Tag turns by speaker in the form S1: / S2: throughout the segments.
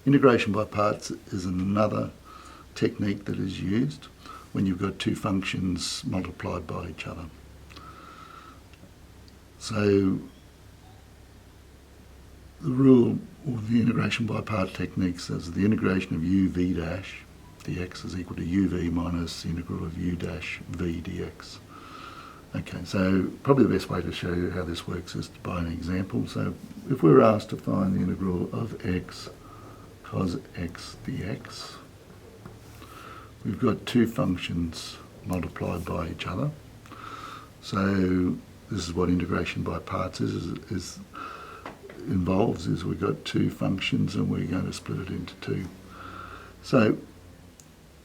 S1: Integration by parts is another technique that is used when you've got two functions multiplied by each other. So the rule of the integration by part technique says the integration of uv dash dx is equal to uv minus the integral of u dash v dx. Okay, so probably the best way to show you how this works is by an example. So if we were asked to find the integral of x cos x dx, we've got two functions multiplied by each other. So this is what integration by parts involves we've got two functions and we're going to split it into two. So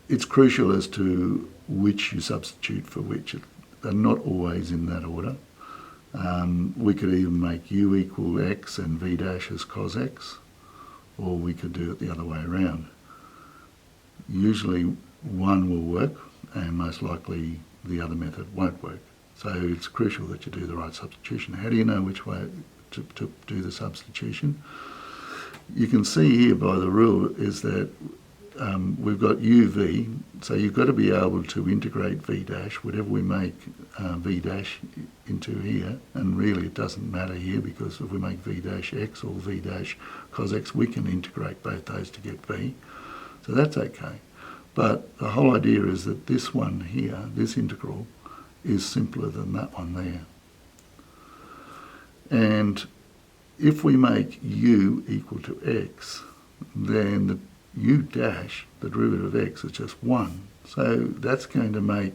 S1: it's crucial as to which you substitute for which. They're not always in that order. We could even make u equal x and v dash as cos x, or we could do it the other way around. Usually one will work and most likely the other method won't work. So it's crucial that you do the right substitution. How do you know which way to do the substitution? You can see here by the rule is that we've got uv, so you've got to be able to integrate v dash, whatever we make v dash into here, and really it doesn't matter here because if we make v dash x or v dash cos x, we can integrate both those to get v, so that's okay. But the whole idea is that this one here, this integral, is simpler than that one there. And if we make u equal to x, then the u dash, the derivative of x, is just 1. So that's going to make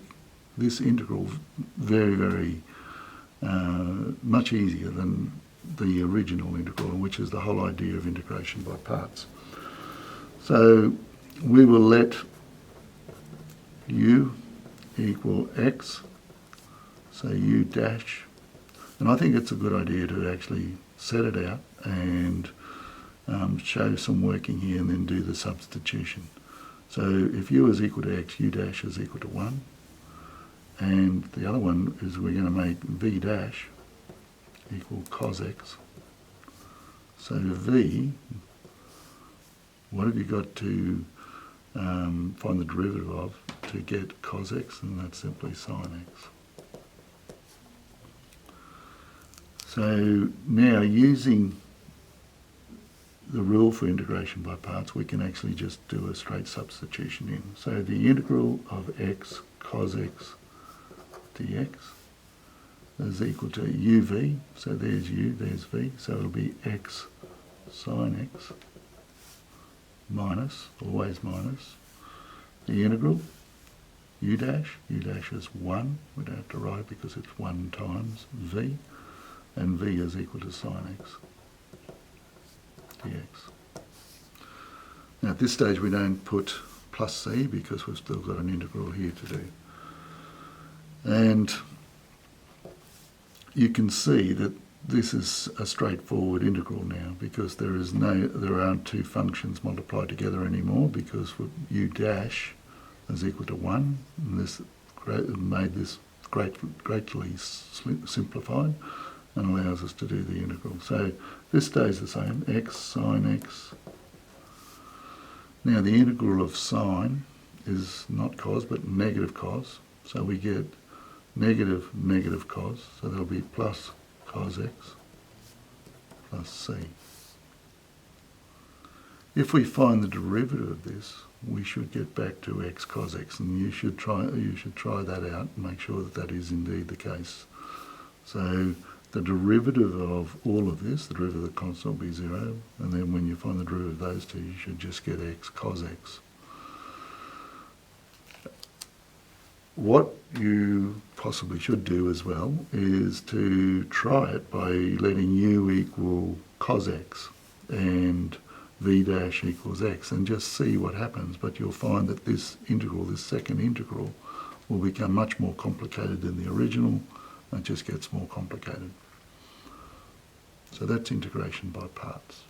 S1: this integral very, very much easier than the original integral, which is the whole idea of integration by parts. So we will let u equal x, so u dash, and I think it's a good idea to actually set it out and show some working here and then do the substitution. So if u is equal to x, u dash is equal to 1, and the other one is we're going to make v dash equal cos x. So v, what have you got to find the derivative of to get cos x, and that's simply sin x. So now using the rule for integration by parts, we can actually just do a straight substitution in. So the integral of x cos x dx is equal to uv, so there's u, there's v, so it'll be x sin x minus, always minus, the integral u dash is 1, we don't have to write it because it's 1 times v, and v is equal to sin x dx. Now at this stage we don't put plus c because we've still got an integral here to do. And you can see that this is a straightforward integral now because there aren't two functions multiplied together anymore because u dash is equal to 1, and this made this greatly simplified and allows us to do the integral. So this stays the same, x sin x. Now the integral of sine is not cos but negative cos, so we get negative cos, so there'll be plus cos x plus c. If we find the derivative of this, we should get back to x cos x, and you should try that out and make sure that that is indeed the case. So the derivative of all of this, the derivative of the constant will be 0, and then when you find the derivative of those two, you should just get x cos x. What you possibly should do as well is to try it by letting u equal cos x and v dash equals x and just see what happens, but you'll find that this integral, this second integral, will become much more complicated than the original, and it just gets more complicated. So that's integration by parts.